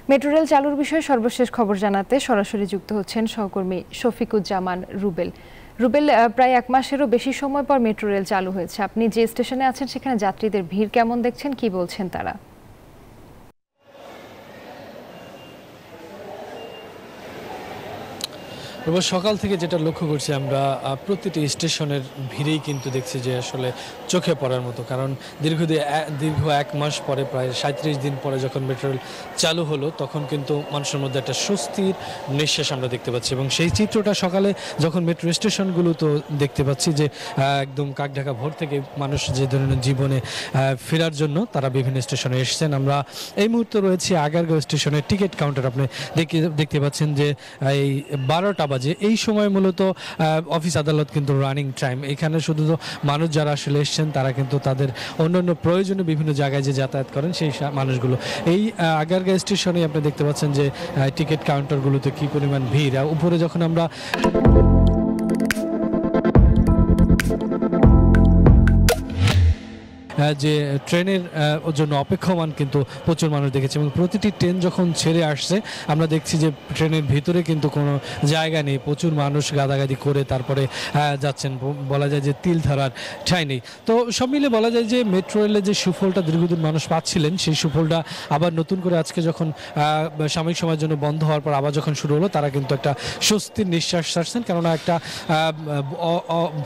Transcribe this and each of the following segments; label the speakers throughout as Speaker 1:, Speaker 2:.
Speaker 1: Metro rail চালুর বিষয়ে সর্বশেষ খবর জানাতে সরাসরি যুক্ত হচ্ছেন সহকর্মী শফিকুজ্জামান রুবেল। রুবেল, প্রায় 1 মাসেরও বেশি সময় পর মেট্রো রেল চালু হয়েছে। আপনি যে স্টেশনে আছেন সেখানে যাত্রীদের ভিড় কেমন দেখছেন, কি বলছেন তারা?
Speaker 2: এবার সকাল থেকে যেটা লক্ষ্য করছি আমরা, প্রতিটি স্টেশনের ভিড়েই কিন্তু দেখছি যে আসলে চোখে পড়ার মতো। কারণ দীর্ঘ 1 মাস পরে, প্রায় 37 দিন পরে যখন মেট্রো রেল চালু হলো, তখন কিন্তু মানুষের মধ্যে একটা স্বস্তির নিঃশ্বাস আমরা দেখতে পাচ্ছি। এবং সেই চিত্রটা সকালে যখন মেট্রো স্টেশনগুলো তো দেখতে পাচ্ছি যে একদম কাকঢাকা ভোর থেকে মানুষ যে ধরনের জীবনে ফেরার জন্য তারা বিভিন্ন স্টেশনে এসেছেন। আমরা এই মুহূর্তে রয়েছি আগারগাঁও স্টেশনের টিকিট কাউন্টার। আপনি দেখতে পাচ্ছেন যে এই 12টা বাজে, এই সময় মূলত অফিস আদালত কিন্তু রানিং টাইম। এখানে শুধু মানুষ যারা আসলে এসছেন তারা কিন্তু তাদের অন্যান্য প্রয়োজনে বিভিন্ন জায়গায় যে যাতায়াত করেন সেই মানুষগুলো। এই আগারগাঁও স্টেশনে আপনি দেখতে পাচ্ছেন যে টিকিট কাউন্টারগুলোতে কি পরিমাণ ভিড়। উপরে যখন আমরা যে ট্রেনের জন্য অপেক্ষমান কিন্তু প্রচুর মানুষ দেখেছে। এবং প্রতিটি ট্রেন যখন ছেড়ে আসছে আমরা দেখছি যে ট্রেনের ভিতরে কিন্তু কোনো জায়গা নেই, প্রচুর মানুষ গাদাগাদি করে তারপরে যাচ্ছেন। বলা যায় যে তিল ধরার ঠাঁই নেই। তো সব মিলে বলা যায় যে মেট্রো রেলের যে সুফলটা দীর্ঘদিন মানুষ পাচ্ছিলেন, সেই সুফলটা আবার নতুন করে আজকে যখন সাময়িক সময়ের জন্য বন্ধ হওয়ার পর আবার যখন শুরু হলো, তারা কিন্তু একটা স্বস্তির নিঃশ্বাস ছাড়ছেন। কেননা একটা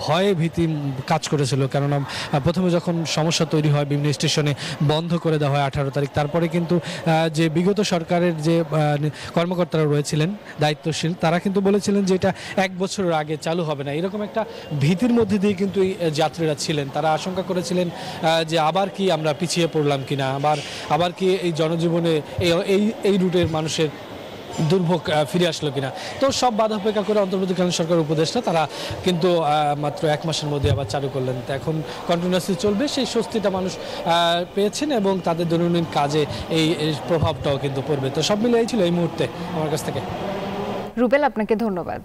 Speaker 2: ভয়ে ভীতি কাজ করেছিল। কেননা প্রথমে যখন সমস্যা তৈরি হয়, বিভিন্ন স্টেশনে বন্ধ করে দেওয়া হয় 18 তারিখ, তারপরে কিন্তু যে বিগত সরকারের যে কর্মকর্তারা রয়েছিলেন দায়িত্বশীল, তারা কিন্তু বলেছিলেন যে এটা 1 বছরের আগে চালু হবে না। এরকম একটা ভীতির মধ্যে দিয়ে কিন্তু যাত্রীরা ছিলেন। তারা আশঙ্কা করেছিলেন যে আবার কি আমরা পিছিয়ে পড়লাম কিনা, আবার কি এই জনজীবনে এই রুটের মানুষের দুর্ভোগ ফিরে আসলো কিনা। তো সব বাধা উপেক্ষা করে অন্তর্বর্তীকালীন সরকার উপদেষ্টা তারা কিন্তু মাত্র 1 মাসের মধ্যে আবার চালু করলেন। তো এখন কন্টিনিউয়াসলি চলবে, সেই স্বস্তিটা মানুষ পেয়েছেন এবং তাদের দৈনন্দিন কাজে এই প্রভাবটাও কিন্তু পড়বে। তো সব মিলে এই ছিল এই মুহূর্তে আমার কাছ থেকে।
Speaker 1: রুবেল, আপনাকে ধন্যবাদ।